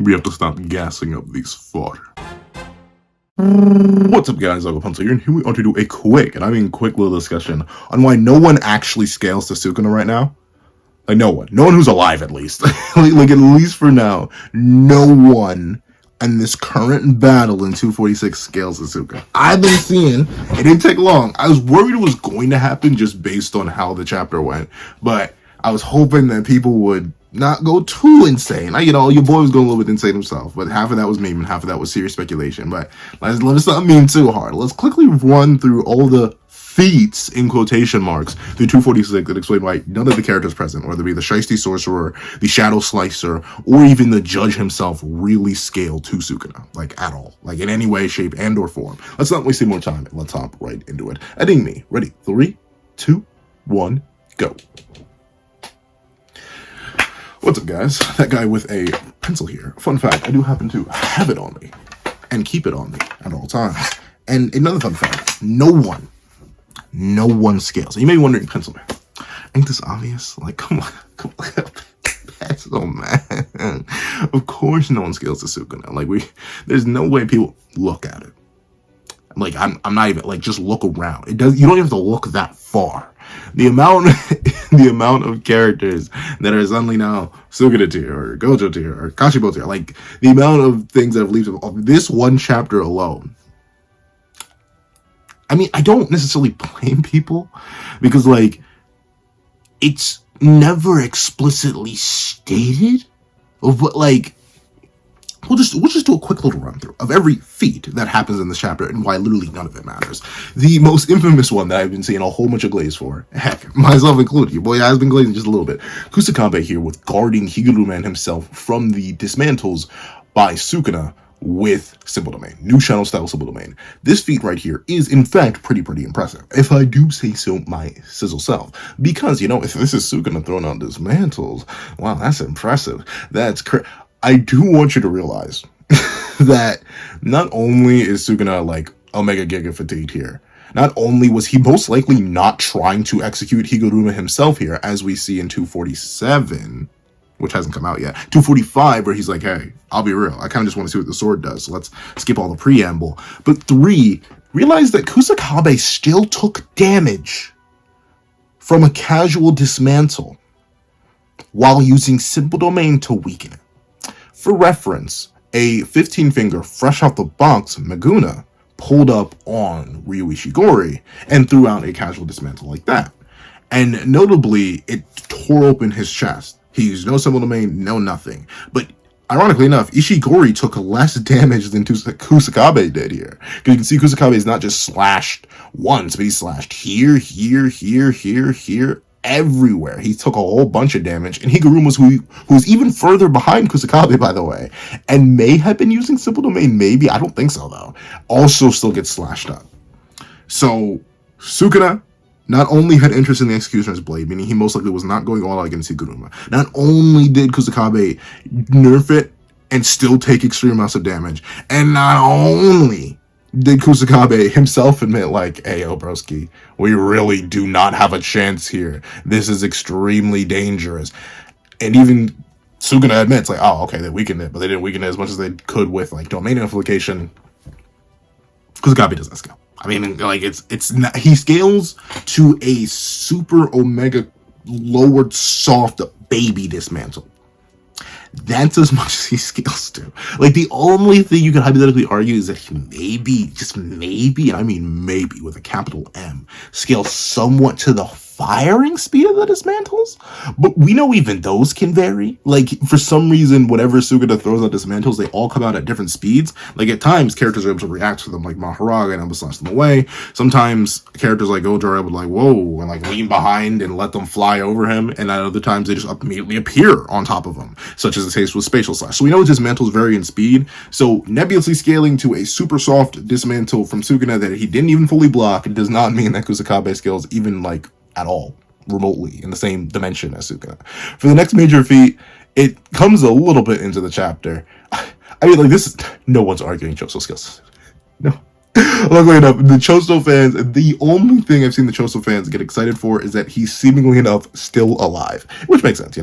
We have to stop gassing up these fodder. What's up guys, Uncle Pencil here, and here we are to do a quick, and I mean quick little discussion on why no one actually scales to Sukuna right now. Like no one who's alive at least. like at least for now, no one in this current battle in 246 scales to Sukuna. I've been seeing, it didn't take long. I was worried it was going to happen just based on how the chapter went, but I was hoping that people would not go too insane. Your boy was going a little bit insane himself, but half of that was meme and half of that was serious speculation. But let's not meme too hard. Let's quickly run through all the feats in quotation marks through 246 that explain why none of the characters present, whether it be the Shiesty Sorcerer, the Shadow Slicer, or even the Judge himself, really scale to Sukuna, like at all, like in any way, shape, and or form. Let's not waste any more time. Let's hop right into it. Editing me. Ready? 3, 2, 1, go. What's up guys, that guy with a pencil here. Fun fact, I do happen to have it on me and keep it on me at all times. And another fun fact, no one scales. You may be wondering, pencil man, ain't this obvious? Like, come on, pencil man. Of course no one scales to Sukuna. Like there's no way people look at it. Like I'm not even, like, just look around. You don't even have to look that far. The amount of characters that are suddenly now Sukuna tier or Gojo tier or Kashibo tier, like the amount of things that have leaped of this one chapter alone. I mean, I don't necessarily blame people because, like, it's never explicitly stated, but like we'll just do a quick little run through of every feat that happens in this chapter and why literally none of it matters. The most infamous one that I've been seeing a whole bunch of glaze for, heck, myself included, your boy has been glazing just a little bit. Kusakabe here with guarding Higuruma himself from the dismantles by Sukuna with Simple Domain, new channel style Simple Domain. This feat right here is in fact pretty impressive, if I do say so my sizzle self, because if this is Sukuna throwing out dismantles, wow, that's impressive. That's I do want you to realize that not only is Sukuna like Omega Giga fatigued here, not only was he most likely not trying to execute Higuruma himself here, as we see in 247, which hasn't come out yet, 245, where he's like, hey, I'll be real, I kind of just want to see what the sword does, so let's skip all the preamble. But 3, realize that Kusakabe still took damage from a casual dismantle while using Simple Domain to weaken it. For reference, a 15-finger fresh out the box Maguna pulled up on Ryu Ishigori and threw out a casual dismantle like that. And notably, it tore open his chest. He used no Simple Domain, no nothing. But ironically enough, Ishigori took less damage than Kusakabe did here. Because you can see Kusakabe is not just slashed once, but he slashed here, everywhere. He took a whole bunch of damage, and Higuruma, who was even further behind Kusakabe, by the way, and may have been using Simple Domain, maybe, I don't think so though, also still gets slashed up. So Sukuna not only had interest in the Executioner's Blade, meaning he most likely was not going all out against Higuruma, not only did Kusakabe nerf it and still take extreme amounts of damage, and not only did Kusakabe himself admit, like, hey, yo, broski, we really do not have a chance here. This is extremely dangerous. And even Sukuna admits, like, oh, okay, they weakened it, but they didn't weaken it as much as they could with, like, domain amplification. Kusakabe doesn't scale. I mean, like, it's not, he scales to a super omega lowered soft baby dismantle. That's as much as he scales to. Like, the only thing you can hypothetically argue is that he maybe, just maybe, and I mean maybe with a capital M, scales somewhat to the firing speed of the dismantles. But we know even those can vary. Like, for some reason, whenever Sukuna throws out dismantles, they all come out at different speeds. Like, at times, characters are able to react to them, like Maharaga, and able to slash them away. Sometimes, characters like Gojo are able to, like, whoa, and, like, lean behind and let them fly over him. And at other times, they just immediately appear on top of him, such as the case with Spatial Slash. So we know dismantles vary in speed. So nebulously scaling to a super soft dismantle from Sukuna that he didn't even fully block does not mean that Kusakabe scales even, like, at all, remotely, in the same dimension as Sukuna. For the next major feat, it comes a little bit into the chapter. I mean, like, this is, no one's arguing Choso skills. No. Luckily enough, the Choso fans, the only thing I've seen the Choso fans get excited for is that he's seemingly enough still alive. Which makes sense,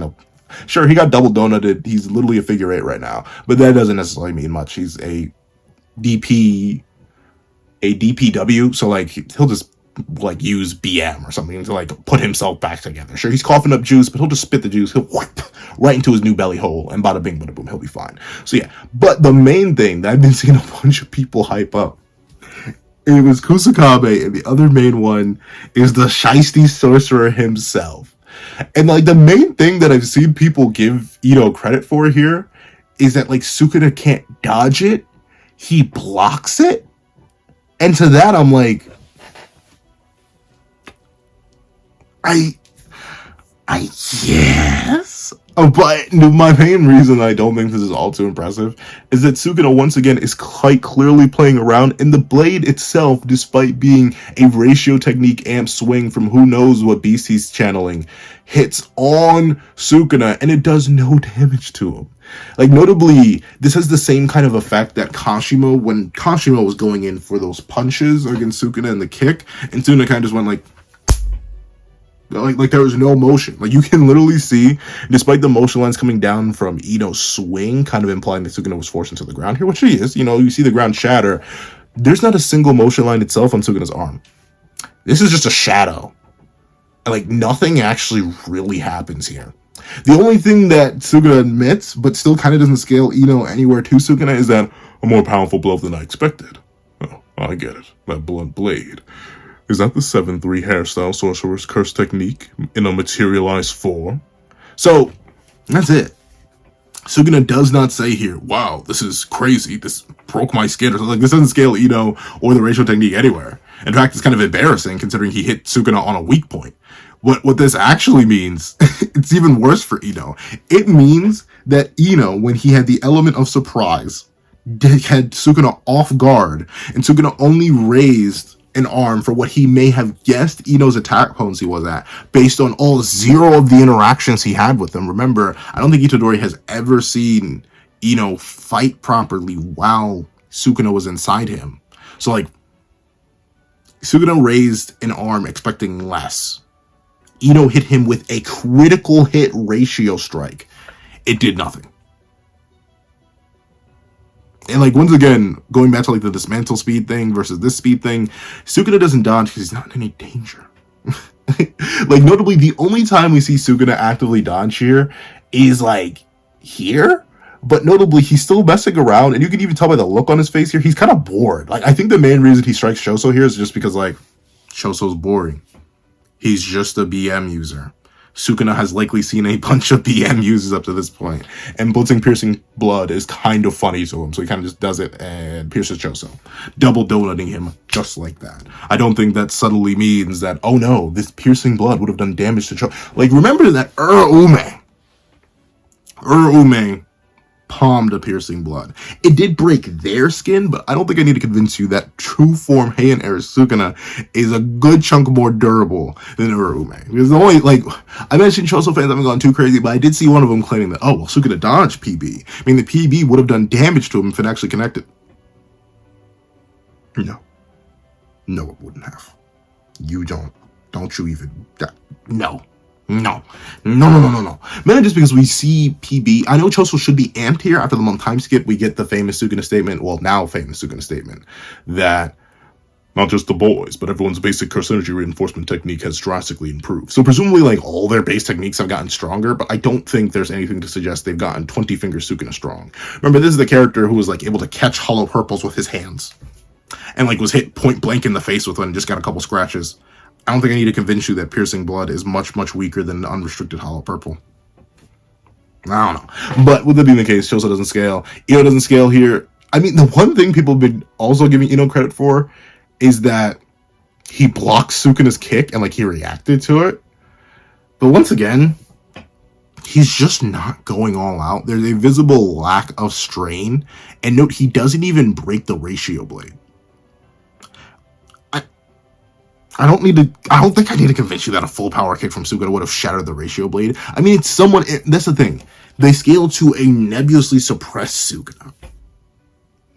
Sure, he got double donuted. He's literally a figure 8 right now, but that doesn't necessarily mean much. He's DP, a DPW, so like he'll just like use BM or something to like put himself back together. Sure, he's coughing up juice, but he'll just spit the juice. He'll whoop right into his new belly hole, and bada bing, bada boom, he'll be fine. So yeah, but the main thing that I've been seeing a bunch of people hype up, it was Kusakabe, and the other main one is the Shiesty Sorcerer himself. And like the main thing that I've seen people give credit for here is that like Sukuna can't dodge it, he blocks it. And to that I'm like, I yes. But my main reason I don't think this is all too impressive is that Sukuna once again is quite clearly playing around, and the blade itself, despite being a ratio technique amp swing from who knows what beast he's channeling, hits on Sukuna and it does no damage to him. Like, notably, this has the same kind of effect that Kashimo, when Kashimo was going in for those punches against Sukuna and the kick, and Sukuna kind of just went like there was no motion. Like, you can literally see, despite the motion lines coming down from Ito's swing, kind of implying that Sukuna was forced into the ground here, which he is. You see the ground shatter. There's not a single motion line itself on Sukuna's arm. This is just a shadow. And, like, nothing actually really happens here. The only thing that Sukuna admits, but still kind of doesn't scale Ito anywhere to Sukuna, is that a more powerful blow than I expected. Oh, I get it. That blunt blade. Is that the 7-3 hairstyle sorcerer's curse technique in a materialized form? So, that's it. Sukuna does not say here, wow, this is crazy, this broke my skin, or something. Like, this doesn't scale Ito or the ratio technique anywhere. In fact, it's kind of embarrassing considering he hit Sukuna on a weak point. What this actually means, it's even worse for Ito. It means that Ito, when he had the element of surprise, had Sukuna off guard, and Sukuna only raised an arm for what he may have guessed Ito's attack potency was at, based on all 0 of the interactions he had with him. Remember, I don't think Itadori has ever seen Ito fight properly while Sukuna was inside him. So, like, Sukuna raised an arm expecting less. Ito hit him with a critical hit ratio strike. It did nothing. And, like, once again, going back to, like, the dismantle speed thing versus this speed thing, Sukuna doesn't dodge because he's not in any danger. Like, notably, the only time we see Sukuna actively dodge here is, like, here. But notably, he's still messing around, and you can even tell by the look on his face here, he's kind of bored. Like, I think the main reason he strikes Choso here is just because, like, Choso's boring. He's just a BM user. Sukuna has likely seen a bunch of BM users up to this point, and blitzing piercing blood is kind of funny to him, so he kind of just does it and pierces Choso, double donutting him just like that. I don't think that subtly means that, oh no, this piercing blood would have done damage to Choso. Like, remember that Urume palmed a piercing blood. It did break their skin, but I don't think I need to convince you that true form Heian era Sukuna is a good chunk more durable than Urume. Because the only, like, I mentioned Choso fans haven't gone too crazy, but I did see one of them claiming that, oh, well, Sukuna dodged PB. I mean, the PB would have done damage to him if it actually connected. No, it wouldn't have. Don't you even, no. No. Mainly just because we see PB. I know Choso should be amped here. After the month time skip, we get the famous Sukuna statement, well, now famous Sukuna statement, that not just the boys, but everyone's basic curse energy reinforcement technique has drastically improved. So presumably, like, all their base techniques have gotten stronger, but I don't think there's anything to suggest they've gotten 20-finger Sukuna strong. Remember, this is the character who was, like, able to catch hollow purples with his hands, and, like, was hit point blank in the face with one and just got a couple scratches. I don't think I need to convince you that piercing blood is much, much weaker than unrestricted hollow purple. I don't know. But with that being the case, Choso doesn't scale. Ito doesn't scale here. I mean, the one thing people have been also giving Ito credit for is that he blocked Sukuna's kick and, like, he reacted to it. But once again, he's just not going all out. There's a visible lack of strain. And note, he doesn't even break the ratio blade. I don't think I need to convince you that a full power kick from Sukuna would have shattered the ratio blade. I mean, it's somewhat, that's the thing. They scale to a nebulously suppressed Sukuna.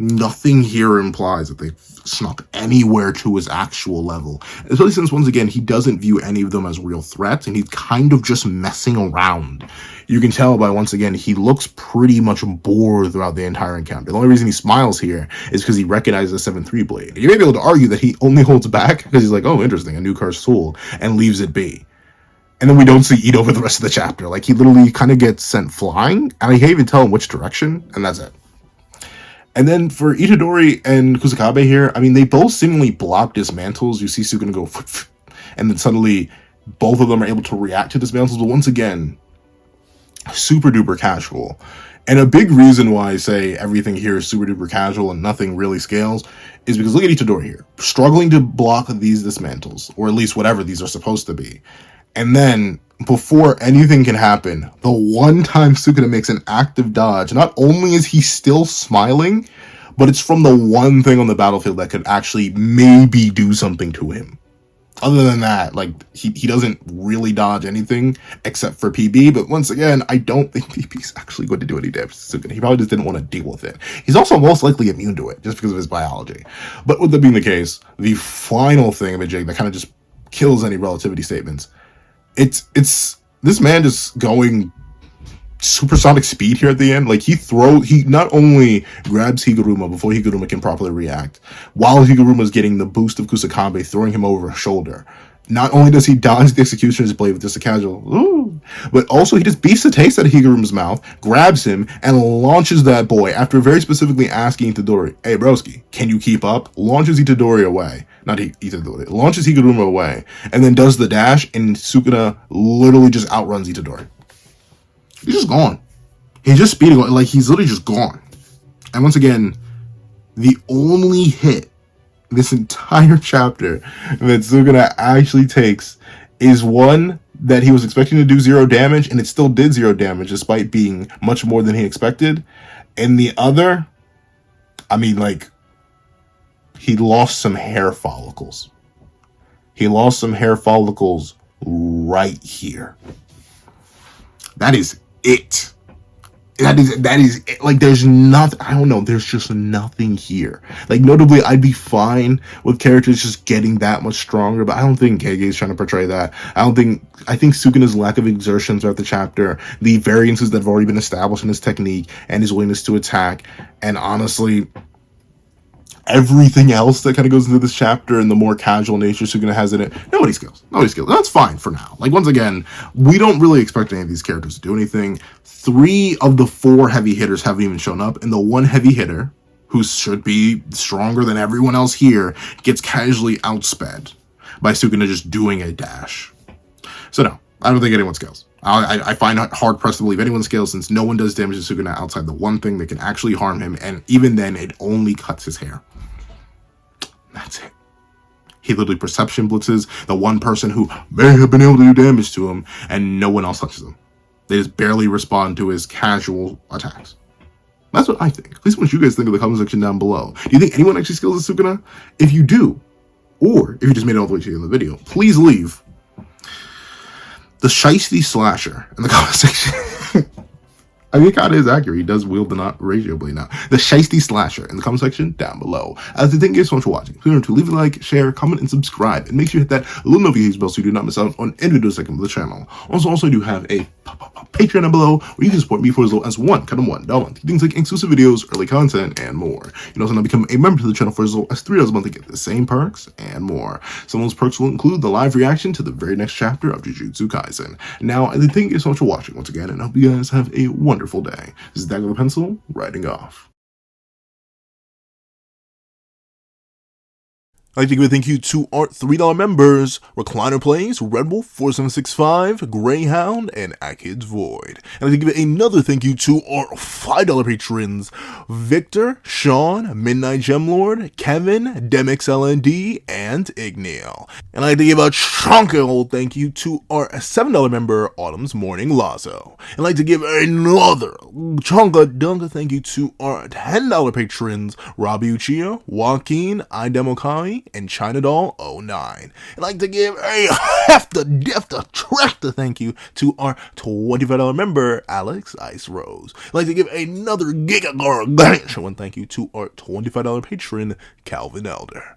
Nothing here implies that they've snuck anywhere to his actual level. Especially since, once again, he doesn't view any of them as real threats, and he's kind of just messing around. You can tell by, once again, he looks pretty much bored throughout the entire encounter. The only reason he smiles here is because he recognizes the 7-3 blade. You may be able to argue that he only holds back because he's like, oh, interesting, a new cursed tool, and leaves it be. And then we don't see Ito for the rest of the chapter. Like, he literally kind of gets sent flying, and I can't even tell him which direction, and that's it. And then for Itadori and Kusakabe here, I mean, they both seemingly block dismantles. You see Sukuna go, and then suddenly both of them are able to react to dismantles. But once again, super duper casual. And a big reason why I say everything here is super duper casual and nothing really scales is because look at Itadori here, struggling to block these dismantles, or at least whatever these are supposed to be. And then, before anything can happen, the one time Sukuna makes an active dodge, not only is he still smiling, but it's from the one thing on the battlefield that could actually maybe do something to him. Other than that, like, he doesn't really dodge anything except for PB, but once again, I don't think PB's actually going to do any damage to Sukuna. He probably just didn't want to deal with it. He's also most likely immune to it, just because of his biology. But with that being the case, the final thing of a jig that kind of just kills any relativity statements, it's this man just going supersonic speed here at the end. Like, he not only grabs Higuruma before Higuruma can properly react, while Higuruma's getting the boost of Kusakabe throwing him over his shoulder. Not only does he dodge the Executioner's blade with just a casual, but also he just beats the taste out of Higuruma's mouth, grabs him, and launches that boy after very specifically asking Itadori, hey broski, can you keep up? Launches Itadori away. Not Itadori. Launches Higuruma away, and then does the dash, and Sukuna literally just outruns Itadori. He's just gone. He's just speeding, like, he's literally just gone. And once again, the only hit this entire chapter that Sukuna actually takes is one that he was expecting to do 0 damage, and it still did 0 damage despite being much more than he expected. And the other, I mean, like, he lost some hair follicles. He lost some hair follicles right here. That is it. That is it. Like, there's nothing, I don't know, there's just nothing here. Like, notably, I'd be fine with characters just getting that much stronger, but I don't think Gege's trying to portray that. I think Sukuna's lack of exertion throughout the chapter, the variances that have already been established in his technique, and his willingness to attack, and honestly, everything else that kind of goes into this chapter and the more casual nature Sukuna has in it, nobody scales. That's fine for now. Like, once again, we don't really expect any of these characters to do anything. 3 of the 4 heavy hitters haven't even shown up, and the one heavy hitter, who should be stronger than everyone else here, gets casually outsped by Sukuna just doing a dash. So no, I don't think anyone scales. I find it hard-pressed to believe anyone scales, since no one does damage to Sukuna outside the one thing that can actually harm him, and even then, it only cuts his hair. That's it. He literally perception blitzes the one person who may have been able to do damage to him, and no one else touches him. They just barely respond to his casual attacks. That's what I think. Please, what you guys think in the comment section down below. Do you think anyone actually skills the Sukuna? If you do, or if you just made it all the way to the end of the video, please leave the Shiesty Slasher in the comment section. I mean, it kind of is accurate. He does wield the ratio blade now. The Shiesty Slasher in the comment section down below. As I thank you guys so much for watching. Please remember to leave a like, share, comment, and subscribe. And make sure you hit that little notification bell so you do not miss out on any video segment of the channel. Also, I do have a Patreon down below where you can support me for as low as $1 a month. Things like exclusive videos, early content, and more. You can also now become a member to the channel for as low as $3 a month to get the same perks and more. Some of those perks will include the live reaction to the very next chapter of Jujutsu Kaisen. Now, I thank you so much for watching once again, and I hope you guys have a wonderful day. This is Dagger the Pencil, writing off. I'd like to give a thank you to our $3 members, Recliner Plays, Red Wolf 4765, Greyhound, and Akid's Void. And I'd like to give another thank you to our $5 patrons, Victor, Sean, Midnight Gemlord, Kevin, DemXLND, and Igneal. And I'd like to give a chunky old thank you to our $7 member, Autumn's Morning Lazo. And I'd like to give another chunka thank you to our $10 patrons, Robbie Uchio, Joaquin, Idemokai, Yuki, and China Doll 09. I'd like to give a hefty thank you to our $25 member, Alex Ice Rose. I'd like to give another giga gargantuan thank you to our $25 patron, Calvin Elder.